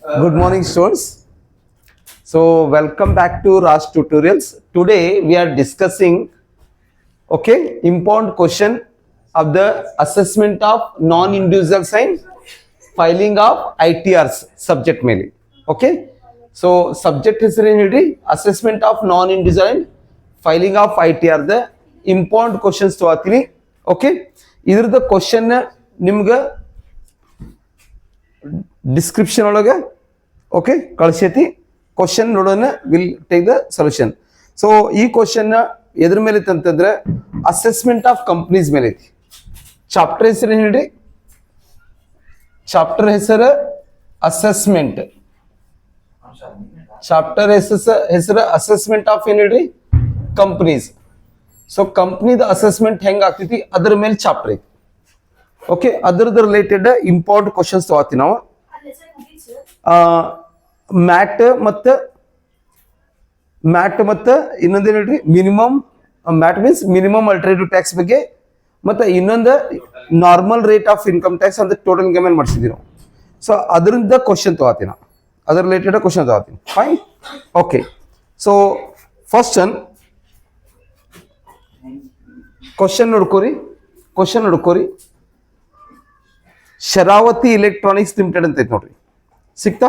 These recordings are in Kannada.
Good morning, students. So, welcome back to Raj Tutorials. Today, we are discussing, important question of the assessment of non-individual sign filing of ITRs subject ಮೇಲೆ. Okay. So, subject ಹೆಸರು ಏನು ಹೇಳ್ರಿ assessment of non-individual and filing of ITR the important questions ತಗೋತೀನಿ. Okay. ಇದ್ರದ್ದು ಕ್ವಶನ್ ನಿಮ್ಗೆ ಡಿಸ್ಕ್ರಿಪ್ಷನ್ ಒಳಗೆ ಓಕೆ ಕಳಿಸೈತಿ. ಕ್ವಶನ್ ನೋಡೋಣ, will take the solution. So ಈ ಕ್ವಶನ್ ಎದ್ರ ಮೇಲೆ ಐತಿ ಅಂತಂದ್ರೆ ಅಸೆಸ್ಮೆಂಟ್ ಆಫ್ ಕಂಪ್ನೀಸ್ ಮೇಲೆ ಐತಿ. ಚಾಪ್ಟರ್ ಹೆಸರು ಏನು ಹೇಳ್ರಿ? ಚಾಪ್ಟರ್ ಹೆಸರು ಅಸೆಸ್ಮೆಂಟ್. ಚಾಪ್ಟರ್ ಹೆಸರು ಅಸೆಸ್ಮೆಂಟ್ ಆಫ್ ಏನ್ ಹೇಳ್ರಿ? ಕಂಪ್ನೀಸ್. ಸೊ ಕಂಪ್ನಿದ ಅಸೆಸ್ಮೆಂಟ್ ಹೆಂಗ್ ಆಗ್ತೈತಿ ಅದ್ರ ಮೇಲೆ ಚಾಪ್ಟರ್ ಐತಿ. ಓಕೆ, ಅದ್ರದ್ದು ರಿಲೇಟೆಡ್ ಇಂಪಾರ್ಟೆಂಟ್ ಕ್ವಶನ್ಸ್ ತಗೋತೀವಿ ನಾವು. ಮ್ಯಾಟ್ ಮತ್ತು ಇನ್ನೊಂದೇನು ಹೇಳ್ರಿ minimum. MAT means minimum alternative tax ಬಗ್ಗೆ, ಮತ್ತು ಇನ್ನೊಂದು normal rate of income tax ಅಂತ ಟೋಟಲ್ ಇನ್ಕಮ್ ಏನು ಮಾಡಿಸಿದ್ವಿ ನಾವು. ಸೊ ಅದರಿಂದ ಕ್ವಶನ್ ತಗೋತೀನಿ ನಾವು, ಅದ್ರ ರಿಲೇಟೆಡ್ ಕ್ವಶನ್ ತಗೋತೀನಿ. Fine. Okay, so first question ನೋಡ್ಕೋರಿ. ಶರಾವತಿ ಎಲೆಕ್ಟ್ರಾನಿಕ್ಸ್ ಲಿಮಿಟೆಡ್ ಅಂತ ಐತಿ ನೋಡ್ರಿ, ಸಿಕ್ತಾ?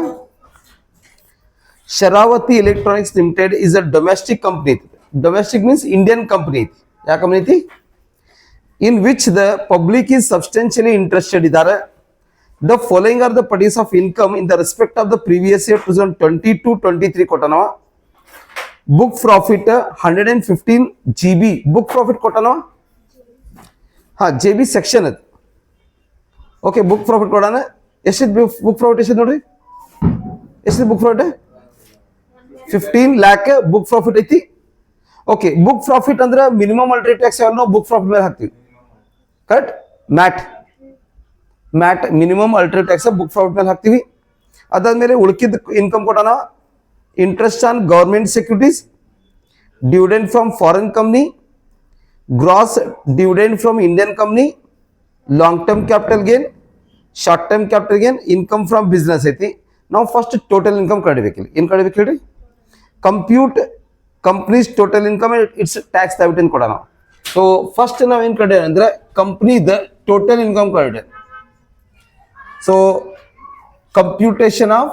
Sharavati electronics limited is a domestic company. Domestic means Indian company ಐತಿ. ಯಾವ ಕಂಪ್ನಿ ಐತಿ? In which the public is substantially interested ಇದ್ದಾರೆ. The following are the parties of income in the respect of the previous year 2022-23 ಕೊಟ್ಟನವ. Book profit 115 GB book profit ಕೊಟ್ಟನವ. JB ಸೆಕ್ಷನ್ ಅದು. ಓಕೆ, ಬುಕ್ ಪ್ರಾಫಿಟ್ ಕೊಡೋಣ. ಎಷ್ಟಿದ್ ಬುಕ್ ಪ್ರಾಫಿಟ್? ಎಷ್ಟಿದ್ ನೋಡ್ರಿ, ಎಷ್ಟಿದ್ book profit? 15 lakh book profit ಐತಿ. ಓಕೆ, ಬುಕ್ ಪ್ರಾಫಿಟ್ ಅಂದ್ರೆ ಮಿನಿಮಮ್ ಅಲ್ಟರ್ನೇಟಿವ್ ಟ್ಯಾಕ್ಸ್ ನಾವು ಬುಕ್ ಪ್ರಾಫಿಟ್ ಮೇಲೆ ಹಾಕ್ತಿವಿ. Correct? MAT minimum alternative tax book profit ಮೇಲೆ ಹಾಕ್ತಿವಿ. ಅದಾದ್ಮೇಲೆ ಉಳ್ಕಿದ ಇನ್ಕಮ್ ಕೊಡೋಣ. Interest on government securities, dividend from foreign company, gross dividend from Indian company, long term capital gain, short term capital gain, income from business ಐತಿ. ನಾವು ಫಸ್ಟ್ ಟೋಟಲ್ ಇನ್ಕಮ್ ಕಡಿಬೇಕಿಲ್ಲ. ಏನು ಕಡಿಬೇಕು ಹೇಳ್ರಿ? Compute companies total income its tax liability ಅಂತ ಕೊಡೋಣ. ಸೊ ಫಸ್ಟ್ ನಾವೇನು ಕಡೆ ಅಂದ್ರೆ ಕಂಪ್ನಿದ ಟೋಟಲ್ ಇನ್ಕಮ್ ಕಡೆ. So computation of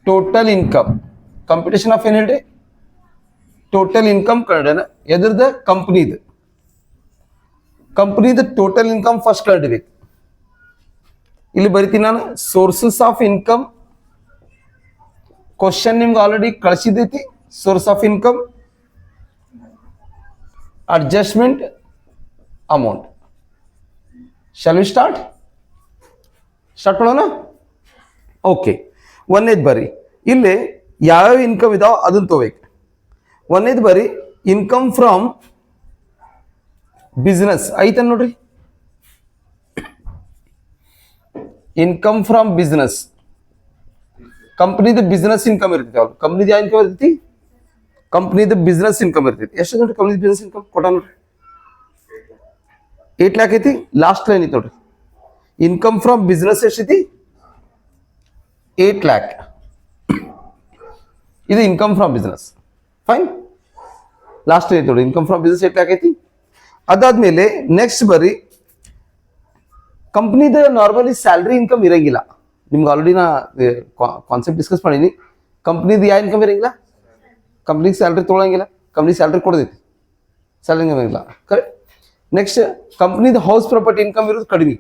total income. Computation of ಏನು ಹೇಳ್ರಿ? ಟೋಟಲ್ ಇನ್ಕಮ್ ಕನ್ನಡ ಎದ್ರದ ಕಂಪ್ನಿದು ಟೋಟಲ್ ಇನ್ಕಮ್ ಫಸ್ಟ್ ಕಂಡಿಬೇಕು. ಇಲ್ಲಿ ಬರಿತೀನಿ ನಾನು. ಸೋರ್ಸಸ್ ಆಫ್ ಇನ್ಕಮ್ ಕ್ವಶನ್ ನಿಮ್ಗೆ ಆಲ್ರೆಡಿ ಕಳಿಸಿದೈತಿ. Source of income, adjustment, amount. Shall we start ಮಾಡೋಣ? ಓಕೆ, ಒಂದೇದು ಬರ್ರಿ. ಇಲ್ಲಿ ಯಾವ್ಯಾವ ಇನ್ಕಮ್ ಇದಾವ ಅದನ್ನ ತಗೋಬೇಕು. ಒಂದೇದು ಬರ್ರಿ, ಇನ್ಕಮ್ ಫ್ರಮ್ ಬಿಸ್ನೆಸ್ ಐತ ನೋಡ್ರಿ. ಇನ್ಕಮ್ ಫ್ರಮ್ ಬಿಸ್ನೆಸ್, ಕಂಪ್ನಿದ ಬಿಸ್ನೆಸ್ ಇನ್ಕಮ್ ಇರ್ತೈತಿ. ಅವ್ರು ಕಂಪ್ನಿದ ಯಾವ ಇನ್ಕಮ್ ಇರ್ತೈತಿ? ಕಂಪ್ನಿದ ಬಿಸ್ನೆಸ್ ಇನ್ಕಮ್ ಇರ್ತೈತಿ. ಎಷ್ಟು ನೋಡ್ರಿ ಕಂಪ್ನಿ ಬಿಸ್ನೆಸ್ ಇನ್ಕಮ್ ಕೊಟ್ಟ ನೋಡ್ರಿ. 8 lakh ಐತಿ. ಲಾಸ್ಟ್ ಲೈನ್ ಐತಿ ನೋಡ್ರಿ. ಇನ್ಕಮ್ ಫ್ರಮ್ ಬಿಸ್ನೆಸ್ ಎಷ್ಟೈತಿ? 8 lakh. ಇದು income from business. Fine. Last ಐತಿ ನೋಡಿ, ಇನ್ಕಮ್ ಫ್ರಮ್ ಬಿಸ್ನೆಸ್ 8 lakh ಐತಿ. ಅದಾದ್ಮೇಲೆ ನೆಕ್ಸ್ಟ್ ಬರ್ರಿ, ಕಂಪ್ನಿದ ನಾರ್ಮಲಿ ಸ್ಯಾಲ್ರಿ ಇನ್ಕಮ್ ಇರಂಗಿಲ್ಲ. ನಿಮ್ಗೆ ಆಲ್ರೆಡಿ ನಾ ಕಾನ್ಸೆಪ್ಟ್ ಡಿಸ್ಕಸ್ ಮಾಡೀನಿ. ಕಂಪ್ನಿದು ಯಾವ ಇನ್ಕಮ್ ಇರಂಗಿಲ್ಲ? ಕಂಪ್ನಿಗೆ ಸ್ಯಾಲ್ರಿ ತೊಗೊಳಂಗಿಲ್ಲ. ಕಂಪ್ನಿ ಸ್ಯಾಲ್ರಿ ಕೊಡೋದೈತಿ, ಸ್ಯಾಲ್ರಿ ಇನ್ಕಮ್ ಇರಂಗಿಲ್ಲ. ಕರೆಕ್ಟ್. ನೆಕ್ಸ್ಟ್ ಕಂಪ್ನಿದ ಹೌಸ್ ಪ್ರಾಪರ್ಟಿ ಇನ್ಕಮ್ ಇರೋದು ಕಡಿಮೆ.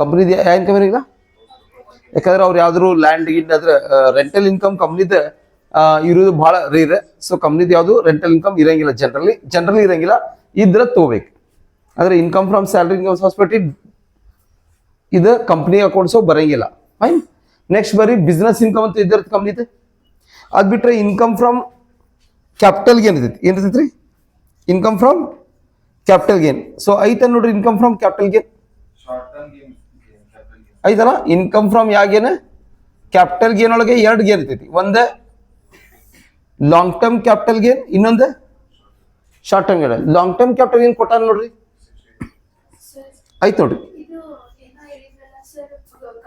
ಕಂಪ್ನಿದ ಯಾವ ಇನ್ಕಮ್ ಇರಂಗಿಲ್ಲ, ಯಾಕಂದ್ರೆ ಅವ್ರು ಯಾವ್ದಾದ್ರು ಲ್ಯಾಂಡ್ ಗಿಡ್ ಅದ್ರ ರೆಂಟಲ್ ಇನ್ಕಮ್ ಕಂಪ್ನಿದ ಇರೋದು ಬಹಳ ರೇರ್. ಸೊ ಕಂಪ್ನಿದ ಯಾವುದು ರೆಂಟಲ್ ಇನ್ಕಮ್ ಇರಂಗಿಲ್ಲ, ಜನರಲಿ ಇರಂಗಿಲ್ಲ. ಇದ್ರ ತಗೋಬೇಕು. ಅಂದ್ರೆ ಇನ್ಕಮ್ ಫ್ರಮ್ ಸ್ಯಾಲ್ರಿ ಇನ್ಕಮ್ ಹಾಸ್ಪಿಟಿ ಇದು ಕಂಪ್ನಿ ಅಕೌಂಟ್ಸ್ ಬರಂಗಿಲ್ಲ. ಫೈನ್. ನೆಕ್ಸ್ಟ್ ಬರೀ ಬಿಸ್ನೆಸ್ ಇನ್ಕಮ್ ಅಂತ ಇದ್ದಿರ್ತ ಕಂಪ್ನಿದು. ಅದ್ ಬಿಟ್ರೆ ಇನ್ಕಮ್ ಫ್ರಮ್ ಕ್ಯಾಪಿಟಲ್ ಗೇನ್ ಇರ್ತೈತಿ. ಏನ್ ಇರ್ತೈತ್ರಿ? Income from capital gain. So ಐತ ನೋಡ್ರಿ, ಇನ್ಕಮ್ ಫ್ರಮ್ ಕ್ಯಾಪಿಟಲ್ ಗೇನ್ ಐತಲ್ಲ. ಇನ್ಕಮ್ ಫ್ರಮ್ ಯಾವ ಗೇನ್? ಕ್ಯಾಪಿಟಲ್ ಗೇನ್ ಒಳಗೆ 2 ಗೇನ್ ಇರ್ತೈತಿ. ಒಂದು ಲಾಂಗ್ ಟರ್ಮ್ ಕ್ಯಾಪಿಟಲ್ ಗೇನ್, ಇನ್ನೊಂದು short term gain. Long term capital gain ಕೊಟ್ಟಾನ ನೋಡ್ರಿ. ಆಯ್ತು ನೋಡ್ರಿ. ಇದು ಏನೋ ಹೇಳಿದ್ರಲ್ಲ ಸರ್,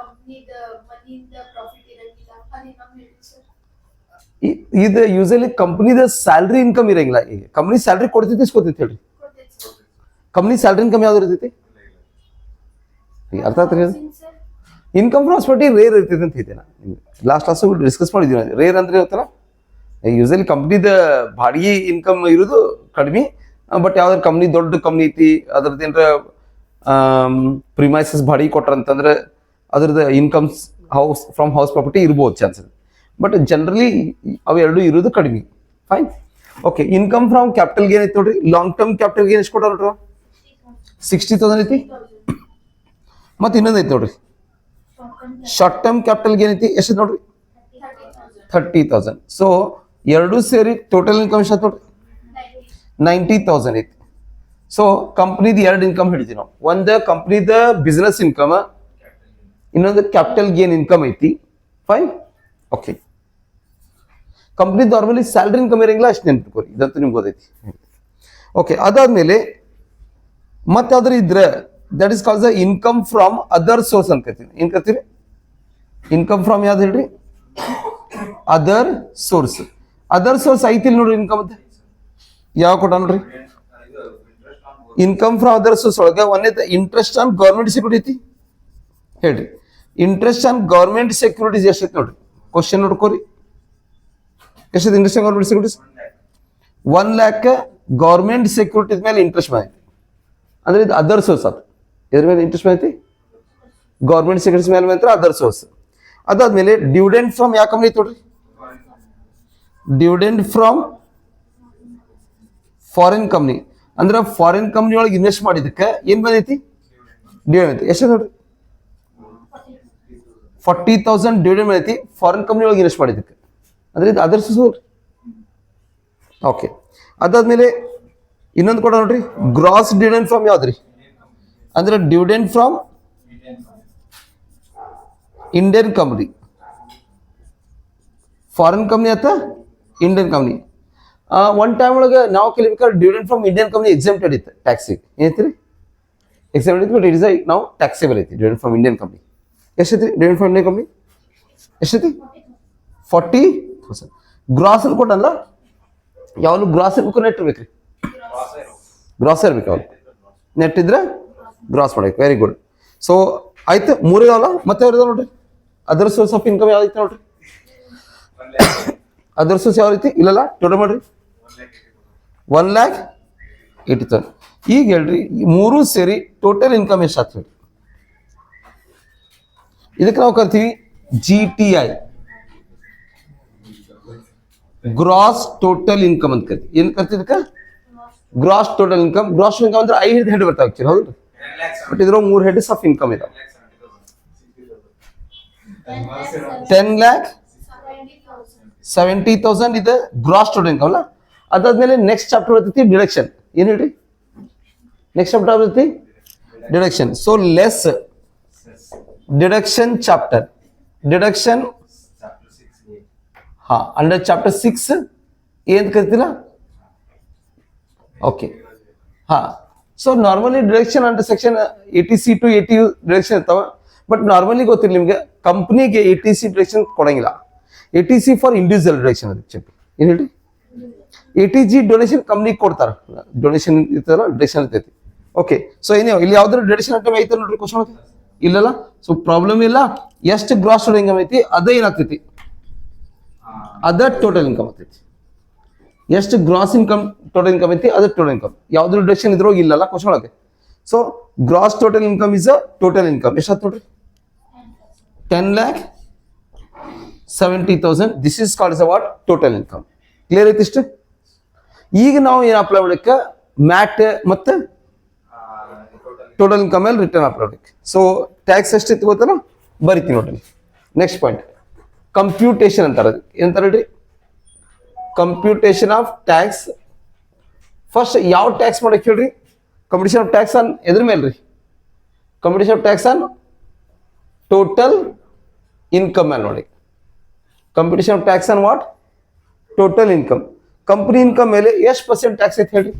ಕಂಪ್ನಿದ ಮನಿಯಿಂದ ಪ್ರಾಫಿಟ್ ಇರಂಗಿಲ್ಲ, ಅದೇ ನಮ್ಗೆ ಹೇಳಿ ಸರ್. ಇದು ಯೂಸಲಿ ಕಂಪ್ನಿದ ಸ್ಯಾಲ್ರಿ ಇನ್ಕಮ್ ಇರಂಗಿಲ್ಲ. ಈಗ ಕಂಪ್ನಿ ಸ್ಯಾಲ್ರಿ ಕೊಡ್ತೈತಿ ಇಸ್ಕೊತೈತಿ ಹೇಳ್ರಿ. ಕಂಪ್ನಿ ಸ್ಯಾಲ್ರಿ ಇನ್ಕಮ್ ಯಾವ್ದು ಇರ್ತೈತಿ? ಅರ್ಥ ಆಗ್ತದೆ. ಇನ್ಕಮ್ ಫ್ರಮ್ ಪ್ರಾಪರ್ಟಿ ರೇರ್ ಇರ್ತೈತಿ ಅಂತ ಹೇಳ್ತೇನೆ. ಲಾಸ್ಟ್ ಕ್ಲಾಸ್ ಡಿಸ್ಕಸ್ ಮಾಡಿದ್ವಿ. ರೇರ್ ಅಂದ್ರೆ ಗೊತ್ತಲ್ಲ, ಯೂಸಲಿ ಕಂಪ್ನಿದ ಬಾಡಿಗೆ ಇನ್ಕಮ್ ಇರೋದು ಕಡಿಮೆ. ಬಟ್ ಯಾವ್ದಾರು ಕಂಪ್ನಿ ದೊಡ್ಡ ಕಂಪ್ನಿ ಐತಿ, ಅದ್ರದ್ದು ಏನಾರ ಪ್ರಿಮೈಸಸ್ ಬಾಡಿಗೆ ಕೊಟ್ರಂತಂದ್ರೆ ಅದ್ರದ್ದು ಇನ್ಕಮ್ಸ್ ಹೌಸ್ ಪ್ರಾಪರ್ಟಿ ಇರ್ಬೋದು ಚಾನ್ಸಸ್. ಬಟ್ ಜನರಲಿ ಅವೆರಡು ಇರೋದು ಕಡಿಮೆ. Fine, okay. Income from capital gain ಐತಿ ನೋಡ್ರಿ. ಲಾಂಗ್ ಟರ್ಮ್ ಕ್ಯಾಪಿಟಲ್ ಗೇನ್ ಎಷ್ಟು ಕೊಟ್ಟಾರ? 60,000 ಐತಿ. ಮತ್ತೆ ಇನ್ನೊಂದು ಐತಿ ನೋಡ್ರಿ, ಶಾರ್ಟ್ ಟರ್ಮ್ ಕ್ಯಾಪಿಟಲ್ ಗೇನ್ ಐತಿ. ಎಷ್ಟು ನೋಡ್ರಿ? 30,000. ಸೊ ಎರಡು ಸೇರಿ ಟೋಟಲ್ ಇನ್ಕಮ್ ಎಷ್ಟು ನೋಡ್ರಿ? 90,000 ಐತಿ. ಸೊ ಕಂಪ್ನಿದ ಎರಡು ಇನ್ಕಮ್ ಹಿಡಿತೀವಿ ನಾವು. ಒಂದು ಕಂಪ್ನಿದ ಬಿಸ್ನೆಸ್ ಇನ್ಕಮ್, ಇನ್ನೊಂದು ಕ್ಯಾಪಿಟಲ್ ಗೇನ್ ಇನ್ಕಮ್ ಐತಿ. Fine, okay. Company normally salary income ಇರಂಗಿಲ್ಲ, ಅಷ್ಟು ನೆನ್ಪಿಟ್ಕೋರಿ. ಇದಂತೂ ನಿಮ್ಗೆ ಗೊತ್ತೈತಿ. ಓಕೆ, ಅದಾದ್ಮೇಲೆ ಮತ್ತೆ ಯಾವ್ದಾರು ಇದ್ರೆ that is calls the income from other source ಅಂತ ಕರಿತೀವಿ. ಏನ್ ಕರಿತೀವಿ? ಇನ್ಕಮ್ ಫ್ರಮ್ ಯಾವ್ದು ಹೇಳ್ರಿ? Other source. ಅದರ್ ಸೋರ್ಸ್ ಐತಿ ನೋಡ್ರಿ. ಇನ್ಕಮ್ ಅಂತ ಯಾವ ಕೊಟ್ಟ ನೋಡ್ರಿ? ಇನ್ಕಮ್ ಫ್ರಮ್ ಅದರ್ ಸೋರ್ಸ್ ಒಳಗೆ ಒಂದೇ ಇಂಟ್ರೆಸ್ಟ್ ಆನ್ ಗೌರ್ಮೆಂಟ್ ಸೆಕ್ಯೂರಿಟಿ ಹೇಳ್ರಿ. ಇಂಟ್ರೆಸ್ಟ್ ಆನ್ ಗೌರ್ಮೆಂಟ್ ಸೆಕ್ಯೂರಿಟೀಸ್ ಎಷ್ಟೈತಿ ನೋಡ್ರಿ? ಕ್ವಶನ್ ನೋಡ್ಕೋರಿ. ಎಷ್ಟೈತಿ interest on government securities? 1 lakh government securities ಮೇಲೆ ಇಂಟ್ರೆಸ್ಟ್ ಬಂದೈತಿ. ಅಂದ್ರೆ ಇದು ಅದರ್ ಸೋರ್ಸ್ ಅದು. ಎದ್ರ ಮೇಲೆ ಇಂಟ್ರೆಸ್ಟ್ ಬಂದೈತಿ? ಗೌರ್ಮೆಂಟ್ ಸೆಕ್ಯೂರಿಟೀಸ್ ಮೇಲೆ ಮಾತ್ರ ಅದರ್ ಸೋರ್ಸ್. ಅದಾದ್ಮೇಲೆ ಡಿವಿಡೆಂಡ್ ಫ್ರಮ್ ಯಾವ ಕಂಪ್ನಿ ಐತಿ ನೋಡ್ರಿ? Dividend from foreign company. ಅಂದ್ರೆ ಫಾರಿನ್ ಕಂಪ್ನಿ ಒಳಗೆ ಇನ್ವೆಸ್ಟ್ ಮಾಡಿದಕ್ಕೆ ಏನ್ ಬಂದೈತಿ? ಡಿವಿಡೆಂಡ್ ಐತಿ. ಎಷ್ಟು ನೋಡ್ರಿ? 40,000 ಡಿವಿಡೆಂಡ್ ಬಂದೈತಿ ಫಾರಿನ್ ಕಂಪ್ನಿ ಒಳಗೆ ಇನ್ವೆಸ್ಟ್ ಮಾಡಿದಕ್ಕೆ. ಅಂದ್ರೆ ಇದು ಅದರ್ ಸೋರ್ಸ್. ಓಕೆ, ಅದಾದ್ಮೇಲೆ ಇನ್ನೊಂದು ಕೊಡ ನೋಡ್ರಿ, ಗ್ರಾಸ್ ಡಿವಿಡೆಂಡ್ ಫ್ರಮ್ ಯಾವ್ದ್ರಿ? ಅಂದ್ರೆ dividend from Indian company. Foreign company ಅಥವಾ ಇಂಡಿಯನ್ ಕಂಪ್ನಿ. ಒನ್ ಟೈಮ್ ಒಳಗೆ ನಾವು ಕಲಿಬೇಕಾದ್ರೆ dividend from Indian company exempted ಇತ್ತು ಟ್ಯಾಕ್ಸಿಗೆ. ಏನೈತಿ? ಎಕ್ಸೆಂಪ್ಟೆಡ್ ಇತ್ತು. ಬಟ್ ಇಟ್ ಇಸ್ ನಾವು ಟ್ಯಾಕ್ಸೇಬಲ್ ಐತಿ ಡಿವಿಡೆಂಡ್ ಫ್ರಮ್ ಇಂಡಿಯನ್ ಕಂಪ್ನಿ. ಎಷ್ಟೈತಿ ಡಿವಿಡೆಂಡ್ ಫ್ರಮ್ ಇಂಡಿಯನ್ ಕಂಪ್ನಿ? ಎಷ್ಟೈತಿ? 40,000. ಗ್ರಾಸ್ ಅಲ್ಲಿ ಕೊಟ್ಟಲ್ಲ, ಯಾವಾಗಲೂ ಗ್ರಾಸ್ ಇರ್ಬೇಕು, ನೆಟ್ ಇರ್ಬೇಕ್ರಿ? ಗ್ರಾಸ್ ಇರ್ಬೇಕು. ಯಾವಾಗ ನೆಟ್ ಇದ್ರೆ ಗ್ರಾಸ್ ಮಾಡಬೇಕು. Very good. ಸೊ ಆಯ್ತು, ಮೂರೇ ಅಲ್ಲ. ಮತ್ತೆ ಅವ್ರದ್ದು ನೋಡ್ರಿ ಅದರ್ ಸೋರ್ಸ್ ಆಫ್ ಇನ್ಕಮ್ ಯಾವ್ದೈತಿ ನೋಡ್ರಿ? ಅದರ್ ಸೋರ್ಸ್ ಯಾವ ರೀತಿ? ಇಲ್ಲಲ್ಲ, ಟೋಟಲ್ ಮಾಡ್ರಿ. 1,80,000. ಈಗ ಹೇಳ್ರಿ, ಮೂರು ಸೇರಿ ಟೋಟಲ್ ಇನ್ಕಮ್ ಎಷ್ಟು ಆಗ್ತದೆ? ಇದಕ್ಕೆ ನಾವು ಕರಿತೀವಿ GTI, ಗ್ರಾಸ್ ಟೋಟಲ್ ಇನ್ಕಮ್ ಅಂತ ಕರಿತೀವಿ. ಏನ್ ಕರಿತೀವಿ ಇದಕ್ಕೆ? Gross total income. Gross income ಅಂದ್ರೆ 5 ಹೆಡ್ ಬರ್ತಾವ ಆಕ್ಚುಲಿ, ಹೌದು. ಬಟ್ ಇದ್ರ 3 ಹೆಡ್ಸ್ ಆಫ್ ಇನ್ಕಮ್ ಇದಾವೆ. 10,70,000 ಇದೆ ಗ್ರಾಸ್ ಟೋಟಲ್ ಇನ್ಕಮ್ ಅಲ್ಲ. ಅದಾದ್ಮೇಲೆ ನೆಕ್ಸ್ಟ್ ಚಾಪ್ಟರ್ ಬರ್ತೈತಿ ಡಿಡಕ್ಷನ್. ಏನ್ ಹೇಳ್ರಿ? ನೆಕ್ಸ್ಟ್ ಚಾಪ್ಟರ್ ಬರ್ತೈತಿ deduction. So less deduction chapter. Deduction under chapter 6 ಏನ್ ಕರಿತೀರಾ? Okay, so normally deduction under section 80C to 80U deduction ಇರ್ತಾವ. ಬಟ್ ನಾರ್ಮಲಿ ಗೊತ್ತಿಲ್ಲ ನಿಮ್ಗೆ, ಕಂಪ್ನಿಗೆ 80C ಡಿಡಕ್ಷನ್ ಕೊಡಂಗಿಲ್ಲ. 80C for individual deduction. ಅದು ಏನ್ ಹೇಳಿ? 80G ಡೊನೇಷನ್ ಕಂಪ್ನಿಗೆ ಕೊಡ್ತಾರ. ಡೊನೇಷನ್ ಇರ್ತದಲ್ಲ, ಡಿಡಕ್ಷನ್ ಇರ್ತೈತಿ. ಓಕೆ, ಸೊ ಏನೇ ಇಲ್ಲಿ ಯಾವ್ದಾದ್ರು ಡಿಡಕ್ಷನ್ ಐಟಮ್ ಐತೆ ನೋಡ್ರಿ ಕ್ವಶನ್ ಇಲ್ಲಲ್ಲ. ಸೊ ಪ್ರಾಬ್ಲಮ್ ಇಲ್ಲ. ಎಷ್ಟು ಗ್ರಾಸ್ ಟೋಟಲ್ ಇನ್ಕಮ್ ಐತಿ ಅದೇ ಏನಾಗ್ತೈತಿ? ಅದರ್ ಟೋಟಲ್ ಇನ್ಕಮ್ ಆಗ್ತೈತಿ. ಎಷ್ಟು ಗ್ರಾಸ್ ಇನ್ಕಮ್ ಟೋಟಲ್ ಇನ್ಕಮ್ ಐತಿ ಅದರ್ ಟೋಟಲ್ ಇನ್ಕಮ್. ಯಾವ್ದು ಡಿಡಕ್ಷನ್ ಇದ್ರೋಗಿ ಇಲ್ಲಲ್ಲ ಕ್ವಶನ್ ಒಳಗೆ. So gross total income is a total income. ಎಷ್ಟು ನೋಡ್ರಿ? 10,70,000. This is called a what? Total income. Clear ಐತಿ ಇಷ್ಟು? ಈಗ ನಾವು ಏನು ಅಪ್ಲೈ ಮಾಡಕ್ಕೆ? ಮ್ಯಾಟ್ ಮತ್ತೆ ಟೋಟಲ್ ಇನ್ಕಮ್ ಮೇಲೆ ರಿಟರ್ನ್ ಅಪ್ಲೈ ಮಾಡಕ್ಕೆ. ಸೊ ಟ್ಯಾಕ್ಸ್ ಎಷ್ಟಿತ್ತು ಗೊತ್ತಲ್ಲ, ಬರಿತೀನಿ ನೋಡ್ರಿ. ನೆಕ್ಸ್ಟ್ ಪಾಯಿಂಟ್ ಕಂಪ್ಯೂಟೇಷನ್ ಅಂತಾರೆ. ಏನಂತಾರೆ ಹೇಳ್ರಿ? Computation of tax. ಫಸ್ಟ್ ಯಾವ ಟ್ಯಾಕ್ಸ್ ಮಾಡಕ್ಕೆ ಹೇಳ್ರಿ? ಕಂಪ್ಯೂಟೇಷನ್ ಆಫ್ ಟ್ಯಾಕ್ಸ್ ಆನ್ ಎದ್ರ ಮೇಲೆ ರೀ? Computation of tax on total income ಮೇಲೆ ನೋಡಿ. Computation of tax on what? Total income. Company income ಮೇಲೆ ಎಷ್ಟು % ಟ್ಯಾಕ್ಸ್ ಐತೆ ಹೇಳ್ರಿ?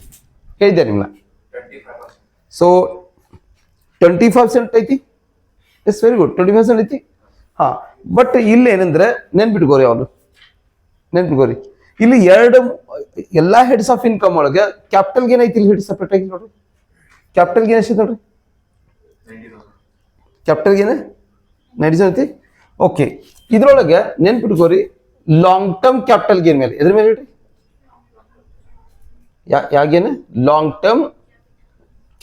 ಹೇಳಿದ್ದೆ ನಿಮ್ಮನ್ನ. ಸೊ 25% ಐತಿ. ಇಟ್ಸ್ ವೆರಿ ಗುಡ್, 25% ಐತಿ. ಹಾ, ಬಟ್ ಇಲ್ಲಿ ಏನಂದ್ರೆ ನೆನ್ಪಿಟ್ಕೋರಿ, ಅವನು ನೆನ್ಪಿಟ್ಕೋರಿ, ಇಲ್ಲಿ ಎಲ್ಲಾ ಹೆಡ್ಸ್ ಆಫ್ ಇನ್ಕಮ್ ಒಳಗೆ ಕ್ಯಾಪಿಟಲ್ ಗೇನ್ ಐತಿ. ಇಲ್ಲಿ ಹೆಡ್ ಸಪ್ರೇಟ್ ಆಗಿ ನೋಡ್ರಿ, ಕ್ಯಾಪಿಟಲ್ ಗೇನ್ ಎಷ್ಟೈತಿ ನೋಡ್ರಿ, ಕ್ಯಾಪಿಟಲ್ ಗೇನ್ 90 ಐತಿ. ಓಕೆ, ಇದ್ರೊಳಗೆ ನೆನ್ಪಿಟ್ಕೋರಿ, ಲಾಂಗ್ ಟರ್ಮ್ ಕ್ಯಾಪಿಟಲ್ ಗೇನ್ ಮೇಲೆ ಎದ್ರ ಮೇಲೆ ಹೇಳ್ರಿ, ಯಾಗೇನು ಲಾಂಗ್ ಟರ್ಮ್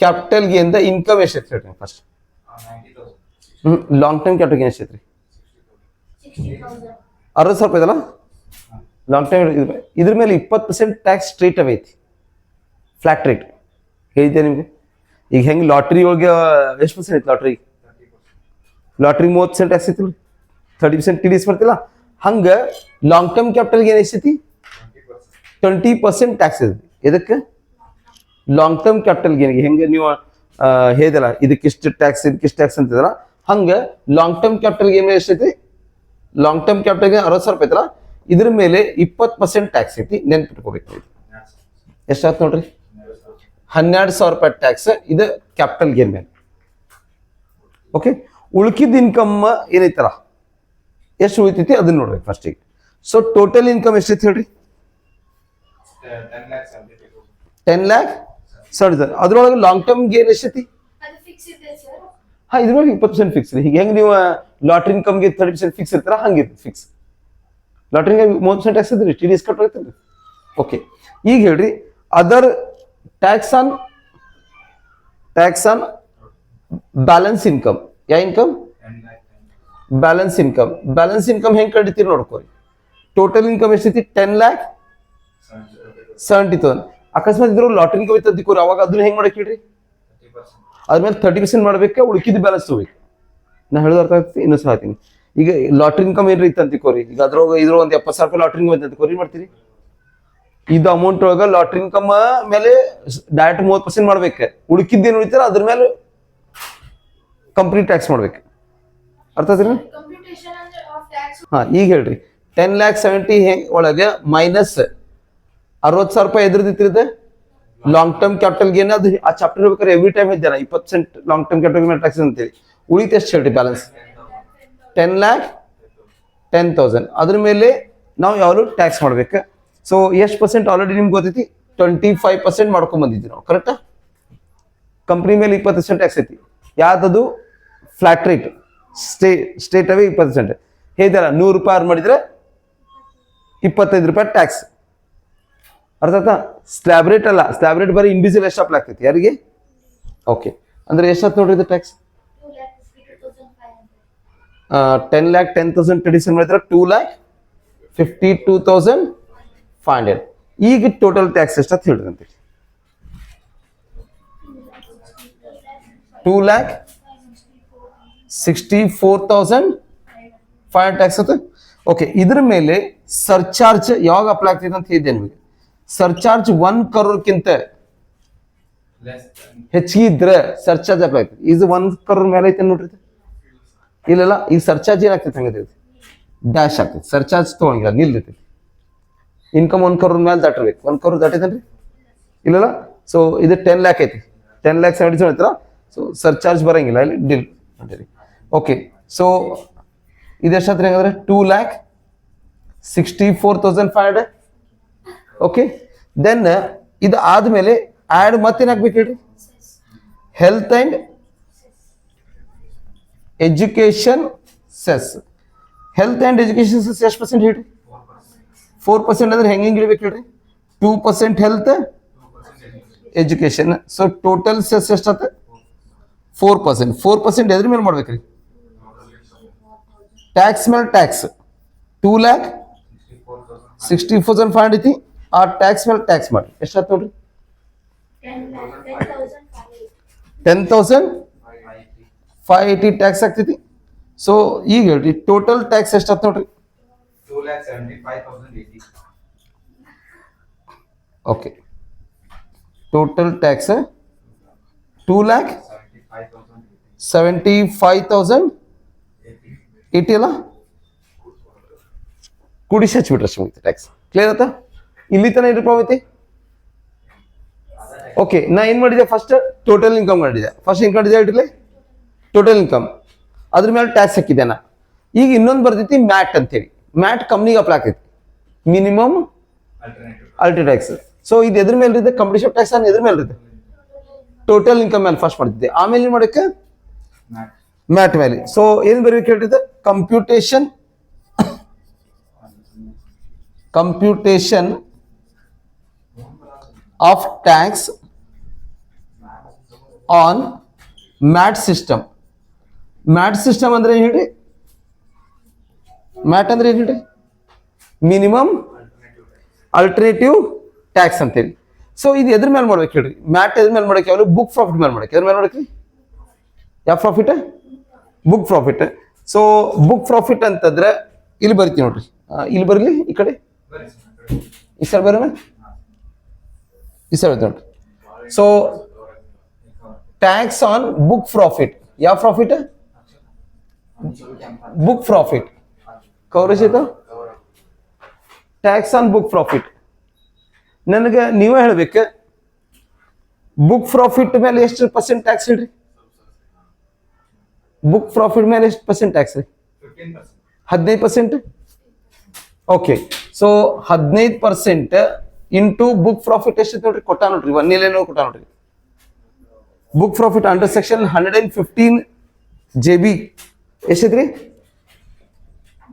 ಕ್ಯಾಪಿಟಲ್ ಗೇನ್ ದ ಇನ್ಕಮ್ ಎಷ್ಟೈತಿ ಹೇಳ್ರಿ first. Long term capital gain ಎಷ್ಟೈತ್ರಿ? 60,000 ರೂಪಾಯಿ ಇದಲ್ಲ ಲಾಂಗ್ ಟರ್ಮ್. ಇದ್ರ ಮೇಲೆ 20% ಟ್ಯಾಕ್ಸ್ ಸ್ಟ್ರೇಟ್ ಅವೇ ಐತಿ, ಫ್ಲಾಟ್ ರೇಟ್. ಹೇಳಿದ್ದೆ ನಿಮ್ಗೆ. ಈಗ ಹೆಂಗೆ ಲಾಟ್ರಿ ಒಳಗೆ ಎಷ್ಟು ಪರ್ಸೆಂಟ್ ಐತಿ? ಲಾಟ್ರಿ 30% ಟ್ಯಾಕ್ಸ್ ಐತಿ, 30% TDS ಬರ್ತಿಲ್ಲ. ಹಂಗೆ ಲಾಂಗ್ ಟರ್ಮ್ ಕ್ಯಾಪಿಟಲ್ ಗೇನ್ ಎಷ್ಟೈತಿ? 20% ಟ್ಯಾಕ್ಸ್ ಐತಿ. ಇದಕ್ಕೆ ಲಾಂಗ್ ಟರ್ಮ್ ಕ್ಯಾಪಿಟಲ್ ಗೇನ್ಗೆ ಹೆಂಗೆ ನೀವು ಹೇಳಿದಲ್ಲ, ಇದಕ್ಕಿಷ್ಟು ಟ್ಯಾಕ್ಸ್ ಇದಕ್ಕಿಷ್ಟು ಟ್ಯಾಕ್ಸ್ ಅಂತಿದಲ್ಲ, ಹಂಗೆ ಲಾಂಗ್ ಟರ್ಮ್ ಕ್ಯಾಪಿಟಲ್ ಗೇನ್ ಮೇಲೆ ಎಷ್ಟೈತಿ? ಲಾಂಗ್ ಟರ್ಮ್ ಕ್ಯಾಪಿಟಲ್ ಗೇನ್ 60,000 ರೂಪಾಯಿ ಐತಲ್ಲ, ಇದ್ರ ಮೇಲೆ 20% ಟ್ಯಾಕ್ಸ್ ಐತಿ. ನೆನ್ಪಿಟ್ಕೋಬೇಕು. ಎಷ್ಟಾಯ್ತು ನೋಡ್ರಿ? 12,000 ರೂಪಾಯಿ ಟ್ಯಾಕ್ಸ್ ಇದು ಕ್ಯಾಪಿಟಲ್ ಗೇನ್ ಮೇಲೆ. ಓಕೆ, ಉಳ್ಕಿದ ಇನ್ಕಮ್ ಏನೈತಲ್ಲ, ಎಷ್ಟು ಉಳಿತೈತಿ ಅದನ್ನ ನೋಡ್ಬೇಕು ಫಸ್ಟಿಗೆ. ಸೊ ಟೋಟಲ್ ಇನ್ಕಮ್ ಎಷ್ಟೈತಿ ಹೇಳ್ರಿ? 10,70,000. ಅದ್ರೊಳಗೆ ಲಾಂಗ್ ಟರ್ಮ್ ಗೇನ್ ಎಷ್ಟೈತಿ? ಅದು ಫಿಕ್ಸ್ ಇದೆ ಸರ್. ಹಾ, ಇದ್ರೊಳಗೆ 20% ಫಿಕ್ಸ್. ಹೀಗೆ ಹೆಂಗೆ ನೀವು ಲಾಟ್ರಿ ಇನ್ಕಮ್ಗೆ 30% ಫಿಕ್ಸ್ ಇರ್ತಾರ, ಹಂಗಿರ್ತದೆ ಫಿಕ್ಸ್. ಲಾಟ್ರಿಗೆ 30% ಟ್ಯಾಕ್ಸ್ ಇದ್ರಿ, TDS ಕಟ್ ಆಗ್ತದೆ. ಓಕೆ, ಈಗ ಹೇಳ್ರಿ, other tax on balance income. Yeah income? Balance income. Balance income ಹೆಂಗೆ ಕಂಡಿತೀರಿ ನೋಡ್ಕೋರಿ. ಟೋಟಲ್ ಇನ್ಕಮ್ ಎಷ್ಟೈತಿ? 10,70,000. ಅಕಸ್ಮಾತ್ ಇದ್ರು ಲಾಟ್ರಿ ಇನ್ಕಮ್ ಐತೆ ಅಂತಿಕೋರಿ, ಅವಾಗ ಅದನ್ನ ಹೆಂಗ್ ಮಾಡಕ್ ಹೇಳ್ರಿ? ಅದ್ಮೇಲೆ 30% ಮಾಡ್ಬೇಕು, ಉಳ್ಕಿದ ಬ್ಯಾಲೆನ್ಸ್ ತಗೋಬೇಕು. ನಾ ಹೇಳೋದು ಅರ್ಥ ಆಗ್ತೈತಿ? ಇನ್ನೊಂದ್ಸಲ ಹೇಳ್ತೀನಿ. ಈಗ ಲಾಟ್ರಿ ಇನ್ಕಮ್ ಏನ್ರಿ ಇತ್ತು ಅಂತಿಕೋರಿ, ಈಗ ಇದ್ರ ಒಂದು 70,000 ರೂಪಾಯಿ ಲಾಟ್ರಿ ಇನ್ಕಮ್ ಐತೆ ಅಂತಿಕೋರಿ, ಮಾಡ್ತೀರಿ ಇದು ಅಮೌಂಟ್ ಒಳಗ ಲಾಟ್ರಿ ಇನ್ಕಮ್ ಮೇಲೆ ಡೈರೆಕ್ಟ್ 30% ಮಾಡ್ಬೇಕು, ಉಳ್ಕಿದ್ದೇನು ಉಳಿತಾರ ಅದ್ರ ಮೇಲೆ ಕಂಪ್ನಿ ಟ್ಯಾಕ್ಸ್ ಮಾಡ್ಬೇಕು. ಅರ್ಥ ಆಯ್ತು? ಕಂಪ್ಯೂಟೇಷನ್ ಅಂದ್ರೆ ಆಫ್ ಟ್ಯಾಕ್ಸ್. ಹಾ, ಈಗ ಹೇಳ್ರಿ 10,70,000 ಒಳಗೆ ಮೈನಸ್ 60,000 ರೂಪಾಯಿ ಎದ್ರದಿತ್ತಿದೆ ಲಾಂಗ್ ಟರ್ಮ್ ಕ್ಯಾಪಿಟಲ್ ಗೇನ್. ಅದು ಆ ಚಾಪ್ಟರ್ ಬೇಕಾದ್ರೆ ಎವ್ರಿ ಟೈಮ್ ಇದ್ದಾರ 20% long term capital gain tax ಅಂತೇಳಿ. ಉಳಿತ ಎಷ್ಟು ಹೇಳ್ರಿ ಬ್ಯಾಲೆನ್ಸ್? 10,10,000. ಅದ್ರ ಮೇಲೆ ನಾವು ಯಾವಾಗಲೂ ಟ್ಯಾಕ್ಸ್ ಮಾಡ್ಬೇಕು. ಸೊ ಎಷ್ಟು ಪರ್ಸೆಂಟ್ ಆಲ್ರೆಡಿ ನಿಮ್ಗೆ ಗೊತ್ತೈತಿ? 25% ಮಾಡ್ಕೊಂಡ್ ಬಂದಿದ್ವಿ ನಾವು, ಕರೆಕ್ಟಾ? ಕಂಪ್ನಿ ಮೇಲೆ 20% ಟ್ಯಾಕ್ಸ್ ಐತಿ. ಯಾವ್ದದು? ಫ್ಲಾಟ್ ರೇಟ್, ಸ್ಟೇಟ್ ಅವೇ 20%. ಹೇಳಿದಾರ 100 ರೂಪಾಯಿ ಅರ್ನ್ ಮಾಡಿದ್ರೆ 25 ರೂಪಾಯಿ ಟ್ಯಾಕ್ಸ್. ಅರ್ಥ ಆಯ್ತಾ? ಸ್ಲ್ಯಾಬ್ ರೇಟ್ ಅಲ್ಲ, ಸ್ಲ್ಯಾಬ್ ರೇಟ್ ಬರೀ ಇಂಡಿವಿಜುವಲ್ ಎಷ್ಟು ಅಪ್ಲೈ ಆಗ್ತೈತಿ ಯಾರಿಗೆ? ಓಕೆ, ಅಂದ್ರೆ ಎಷ್ಟಾಯ್ತು ನೋಡ್ರಿ ಇದು ಟ್ಯಾಕ್ಸ್? 10,10,000 ಟ್ರೆಡಿಷನ್ ಮಾಡಿದ್ರೆ 2,52,500. ಈಗ ಟೋಟಲ್ ಟ್ಯಾಕ್ಸ್ ಎಷ್ಟಂತ ಹೇಳ್ರಿ ಅಂತ. 2,64,500 ಟ್ಯಾಕ್ಸ್ ಆಯ್ತು. ಓಕೆ, ಇದ್ರ ಮೇಲೆ ಸರ್ಚಾರ್ಜ್ ಯಾವಾಗ ಅಪ್ಲೈ ಆಗ್ತೈತೆ ಅಂತ ಹೇಳಿದ್ದೆ ನಿಮಗೆ. ಸರ್ಚಾರ್ಜ್ 1 crore ಹೆಚ್ಚಿಗೆ ಇದ್ರೆ ಸರ್ಚಾರ್ಜ್ ಅಪ್ಲೈ ಆಗ್ತದೆ. ಇದು 1 crore ಮೇಲೆ ಐತೆ ನೋಡ್ರಿ. ಇಲ್ಲ, ಈಗ ಸರ್ಚಾರ್ಜ್ ಏನಾಗ್ತೈತೆ ಹಂಗೈತಿ, ಡ್ಯಾಶ್ ಆಗ್ತೈತಿ. ಸರ್ಚಾರ್ಜ್ ತೊಗೊಂಗಿಲ್ಲ, ನಿಲ್ತೈತಿ. ಇನ್ಕಮ್ 1 crore ಮೇಲೆ ದಾಟಿರ್ಬೇಕು. 1 crore ದಾಟೈತೇನ್ರಿ? ಇಲ್ಲ. ಸೊ ಇದು 10 lakh ಐತಿ, 10,70,000 ಐತಲ್ಲ. ಸೊ ಸರ್ಚಾರ್ಜ್ ಬರಂಗಿಲ್ಲ, ಇಲ್ಲಿ ಡಿಲ್ ಅಂತೀರಿ. ಓಕೆ, ಸೊ ಇದು ಎಷ್ಟಾದ್ರೆ ಹೆಂಗಂದ್ರೆ 2,64,500. ಓಕೆ, ದೆನ್ ಇದು ಆದ್ಮೇಲೆ ಆ್ಯಡ್ ಮತ್ತೇನು ಹಾಕ್ಬೇಕು ಹೇಳ್ರಿ? Health and education cess. Health and education cess ಎಷ್ಟು ಪರ್ಸೆಂಟ್ ಹೇಳ್ರಿ? 4% ಅಂದ್ರೆ ಹೆಂಗೆ ಇಡ್ಬೇಕು ಹೇಳ್ರಿ? 2% health, education. So total cess ಎಷ್ಟಾತ? 4%. 4% ಎದ್ರ ಮೇಲೆ ಮಾಡ್ಬೇಕ್ರಿ? ಟ್ಯಾಕ್ಸ್ ಮೇಲೆ ಟ್ಯಾಕ್ಸ್ 2,64,500 ಐತಿ. ಆ ಟ್ಯಾಕ್ಸ್ ಮೇಲೆ ಟ್ಯಾಕ್ಸ್ ಮಾಡಿ ಎಷ್ಟಾಯ್ತು ನೋಡ್ರಿ? 10,580 ಟ್ಯಾಕ್ಸ್ ಆಗ್ತೈತಿ. ಸೊ ಈಗ ಹೇಳ್ರಿ ಟೋಟಲ್ ಟ್ಯಾಕ್ಸ್ ಎಷ್ಟಾಯ್ತು ನೋಡ್ರಿ? 2,75,080. ಓಕೆ, ಟೋಟಲ್ ಟ್ಯಾಕ್ಸ್ 2,75,080 ಅಲ್ಲ? ಕೂಡಿಸಿ ಹಚ್ಬಿಟ್ರೆ ಅಷ್ಟು ಮುಗಿತು ಟ್ಯಾಕ್ಸ್. ಕ್ಲಿಯರ್ ಆಯ್ತಾ? ಇಲ್ಲಿ ತನಕ ಏನು ಪ್ರಾಬ್ಲಮ್ ಐತಿ? ಓಕೆ, ನಾ ಏನ್ ಮಾಡಿದೆ? ಫಸ್ಟ್ ಟೋಟಲ್ ಇನ್ಕಮ್ ಮಾಡಿದೆ. ಫಸ್ಟ್ ಇನ್ಕಮ್ ಮಾಡಿದೆ ಹೇಳ್ರಿ ಟೋಟಲ್ ಇನ್ಕಮ್ ಅದ್ರ ಮೇಲೆ ಟ್ಯಾಕ್ಸ್ ಹಾಕಿದ್ದೇನ. ಈಗ ಇನ್ನೊಂದು ಬರ್ತೈತಿ ಮ್ಯಾಟ್ ಅಂತೇಳಿ. ಮ್ಯಾಟ್ ಕಂಪ್ನಿಗೆ ಅಪ್ಲೈ ಆಗ್ತೈತಿ, ಮಿನಿಮಮ್ ಅಲ್ಟರ್ ಟ್ಯಾಕ್ಸ್. ಸೊ ಇದು ಎದ್ರ ಮೇಲೆ ಇರುತ್ತೆ, ಕಂಪ್ಲೀಷನ್ ಟ್ಯಾಕ್ಸ್ ಅನ್ನ ಎದ್ರ ಮೇಲೆ ಇರುತ್ತೆ, ಟೋಟಲ್ ಇನ್ಕಮ್ ಮೇಲೆ ಫಸ್ಟ್ ಮಾಡ್ತಿದ್ದೆ. ಆಮೇಲೆ ಏನು ಮಾಡಕ್ಕೆ ಮ್ಯಾಟ್ ಮೇಲೆ. ಸೊ ಏನ್ ಬರ್ಬೇಕು ಹೇಳಿದ್ರೆ computation of tax on mat system. Mat system ಅಂದ್ರೆ ಏನು ಹೇಳಿ, ಮ್ಯಾಟ್ ಅಂದ್ರೆ ಏನು ಹೇಳಿ, ಮಿನಿಮಮ್ ಅಲ್ಟರ್ನೇಟಿವ್ ಟ್ಯಾಕ್ಸ್ ಅಂತೇಳಿ. ಸೊ ಇದು ಎದ್ರ ಮೇಲೆ ಮಾಡ್ಬೇಕು ಹೇಳ್ರಿ, ಮ್ಯಾಟ್ ಎದ್ರ ಮೇಲೆ ಮಾಡಕ್ಕೆ, ಯಾವಾಗ ಬುಕ್ ಪ್ರಾಫಿಟ್ ಮೇಲೆ ಮಾಡಕ್ಕೆ. ಎದ್ರ ಮೇಲೆ ಮಾಡಕ್ಕೆ, ಯಾವ profit, book profit. So book profit ಅಂತಂದ್ರೆ ಇಲ್ಲಿ ಬರ್ತೀವಿ ನೋಡ್ರಿ, ಇಲ್ಲಿ ಬರಲಿ, ಈ ಕಡೆ ಈ ಸರ್ ಬರೋಣ, ಈ ಸರ್ ನೋಡ್ರಿ. So tax on book profit, ಯಾವ ಪ್ರಾಫಿಟ್, ಬುಕ್ ಪ್ರಾಫಿಟ್ ಕವರೇಜ್ ಆಯ್ತಾ. ಟ್ಯಾಕ್ಸ್ ಆನ್ ಬುಕ್ ಪ್ರಾಫಿಟ್ ನನಗೆ ನೀವೇ ಹೇಳ್ಬೇಕು, ಬುಕ್ ಪ್ರಾಫಿಟ್ ಮೇಲೆ ಎಷ್ಟು ಪರ್ಸೆಂಟ್ ಟ್ಯಾಕ್ಸ್ ಹೇಳ್ರಿ, ಬುಕ್ ಪ್ರಾಫಿಟ್ ಮೇಲೆ ಎಷ್ಟು ಪರ್ಸೆಂಟ್ ಟ್ಯಾಕ್ಸ್ ರೀ, 15%. Okay, so 15% into book profit ಎಷ್ಟು ನೋಡ್ರಿ, ಕೊಟ್ಟ ನೋಡ್ರಿ, ಒಂದೇನೋ ಕೊಟ್ಟ ನೋಡ್ರಿ. Book profit under section 115 JB ಎಷ್ಟಿದ್ರಿ,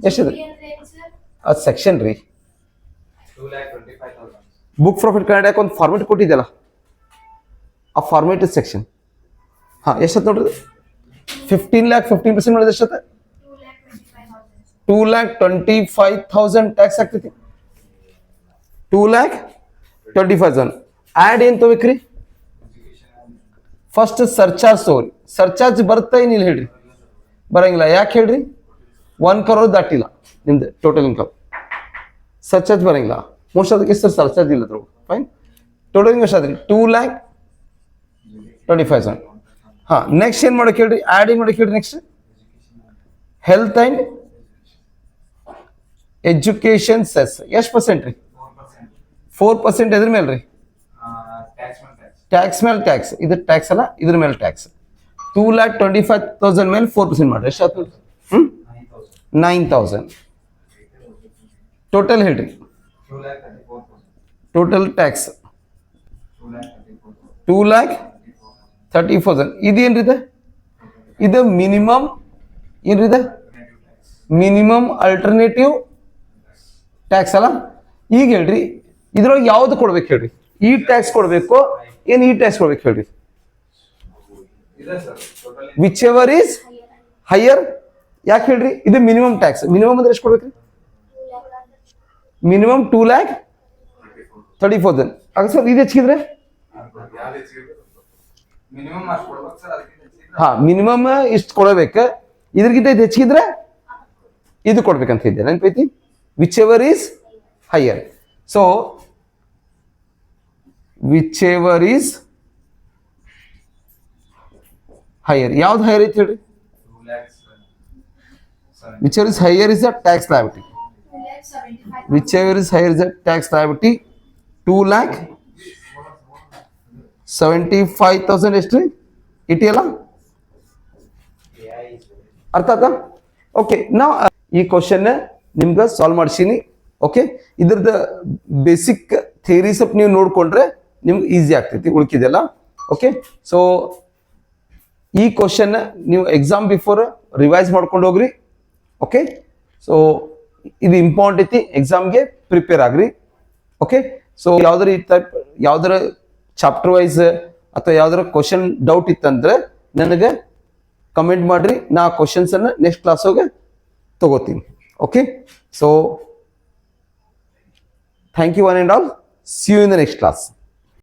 ಎಷ್ಟಿದ್ರಿ, ಅದು ಸೆಕ್ಷನ್ ರೀ. ಬುಕ್ ಪ್ರಾಫಿಟ್ ಕನ್ನಡಕ್ಕೆ ಒಂದು ಫಾರ್ಮೆಟ್ ಕೊಟ್ಟಿದ್ದಲ್ಲ, ಆ ಫಾರ್ಮೆಟ್ ಸೆಕ್ಷನ್. ಹಾಂ ಎಷ್ಟತ್ತು ನೋಡ್ರಿ, 15 lakh 15% ಮಾಡಿದ್ರೆ ಎಷ್ಟತ್ತ, 2,25,000 ಟ್ಯಾಕ್ಸ್ ಆಗ್ತೈತಿ. 2,25,000 ಆ್ಯಡ್ ಏನು ತಗೋಬೇಕ್ರಿ, ಫಸ್ಟ್ ಸರ್ಚಾರ್ಜ್ ತಗೋರಿ. ಸರ್ಚಾರ್ಜ್ ಬರುತ್ತಾ ಏನಿಲ್ಲ ಹೇಳ್ರಿ, ಬರಂಗಿಲ್ಲ. ಯಾಕೆ ಹೇಳ್ರಿ, 1 crore ದಾಟಿಲ್ಲ ನಿಮ್ದು ಟೋಟಲ್ ಇನ್ಕಮ್, ಸರ್ಚಾರ್ಜ್ ಬರಂಗಿಲ್ಲ. ಮೋಸ್ಟ್ ಅದಕ್ಕೆ ಸರ್ ಸರ್ಚಾರ್ಜ್ ಇಲ್ಲ ಅದ್ರ. ಫೈನ್, ಟೋಟಲ್ ಇನ್ಕಮ್ ಎಷ್ಟಾದ್ರಿ, 2,25,000. ಹಾಂ ನೆಕ್ಸ್ಟ್ ಏನು ಮಾಡಕ್ಕೆ ಹೇಳ್ರಿ, ಆ್ಯಡ್ ಏನು ಮಾಡಕ್ಕೆ ಹೇಳ್ರಿ. Next health and education cess ಎಷ್ಟು ಪರ್ಸೆಂಟ್ ರೀ, 4% ಎದ್ರ ಮೇಲೆ ರೀ, ಟ್ಯಾಕ್ಸ್ ಮೇಲೆ ಟ್ಯಾಕ್ಸ್. ಇದು ಟ್ಯಾಕ್ಸ್ ಅಲ್ಲ, ಇದ್ರ ಮೇಲೆ ಟ್ಯಾಕ್ಸ್. 2,25,000 ಮೇಲೆ 4% ಮಾಡ್ರಿ, ಎಷ್ಟು ಆಯ್ತು, 9,000. ಟೋಟಲ್ ಹೇಳ್ರಿ, ಟೋಟಲ್ ಟ್ಯಾಕ್ಸ್ 2,34,000. ಇದೇನ್ರಿದೆ, ಇದು ಮಿನಿಮಮ್ ಏನ್ರಿದೆ, ಮಿನಿಮಮ್ ಅಲ್ಟರ್ನೇಟಿವ್ ಟ್ಯಾಕ್ಸ್ ಅಲ್ಲ. ಈಗ ಹೇಳ್ರಿ, ಇದ್ರೊಳಗೆ ಯಾವ್ದು ಕೊಡ್ಬೇಕು ಹೇಳ್ರಿ, ಈ ಟ್ಯಾಕ್ಸ್ ಕೊಡ್ಬೇಕು ಏನು ಈ ಟ್ಯಾಕ್ಸ್ ಕೊಡ್ಬೇಕು ಹೇಳ್ರಿ. Whichever is higher. ಯಾಕೆ ಹೇಳ್ರಿ, ಇದು ಮಿನಿಮಮ್ ಟ್ಯಾಕ್ಸ್. ಮಿನಿಮಮ್ ಅಂದ್ರೆ ಎಷ್ಟು ಕೊಡ್ಬೇಕ್ರಿ, ಮಿನಿಮಮ್ 2,34,000. ಆಗ ಸರ್ ಇದು ಹೆಚ್ಚಿದ್ರೆ, ಹಾ ಮಿನಿಮಮ್ ಇಷ್ಟು ಕೊಡಬೇಕು, ಇದ್ರಗಿಂತ ಇದು ಹೆಚ್ಚಿದ್ರೆ ಇದು ಕೊಡ್ಬೇಕಂತ ಇದ್ದೆ ನೆನಪೈತಿ. Whichever is higher. So whichever is higher, ಯಾವ್ದು ಹೈಯರ್ ಐತಿ ಹೇಳ್ರಿ, whichever is higher is a tax liability. whichever is higher is a tax liability. 2,75,000 ಎಷ್ಟು ಇಟ್ಟಿಯಲ್ಲ, ಅರ್ಥ ಆಯ್ತಾ. ಓಕೆ, ನಾವು ಈ ಕ್ವಶನ್ ನಿಮ್ಗೆ ಸಾಲ್ವ್ ಮಾಡ್ಸೀನಿ. ಓಕೆ, ಇದ್ರದ್ದು ಬೇಸಿಕ್ ಥಿಯರಿ ಸ್ವಲ್ಪ ನೀವು ನೋಡ್ಕೊಂಡ್ರೆ ನಿಮ್ಗೆ ಈಸಿ ಆಗ್ತೈತಿ ಉಳ್ಕಿದೆಲ್ಲ. ಓಕೆ, ಸೊ ಈ ಕ್ವಶನ್ ನೀವು ಎಕ್ಸಾಮ್ ಬಿಫೋರ್ ರಿವೈಸ್ ಮಾಡ್ಕೊಂಡು ಹೋಗ್ರಿ. ಓಕೆ, ಸೊ ಇದು ಇಂಪಾರ್ಟೆಂಟ್ ಐತಿ, ಎಕ್ಸಾಮ್ಗೆ ಪ್ರಿಪೇರ್ ಆಗ್ರಿ. ಓಕೆ, ಸೊ ಯಾವ್ದಾರ ಚಾಪ್ಟರ್ ವೈಸ್ ಅಥವಾ ಯಾವ್ದಾರ ಕ್ವಶನ್ ಡೌಟ್ ಇತ್ತಂದ್ರೆ ನನಗೆ ಕಮೆಂಟ್ ಮಾಡ್ರಿ, ನಾ ಕ್ವಶನ್ಸ್ ಅನ್ನ ನೆಕ್ಸ್ಟ್ ಕ್ಲಾಸೋಗೆ ತಗೋತೀನಿ. Okay, so thank you one and all. See you in the next class.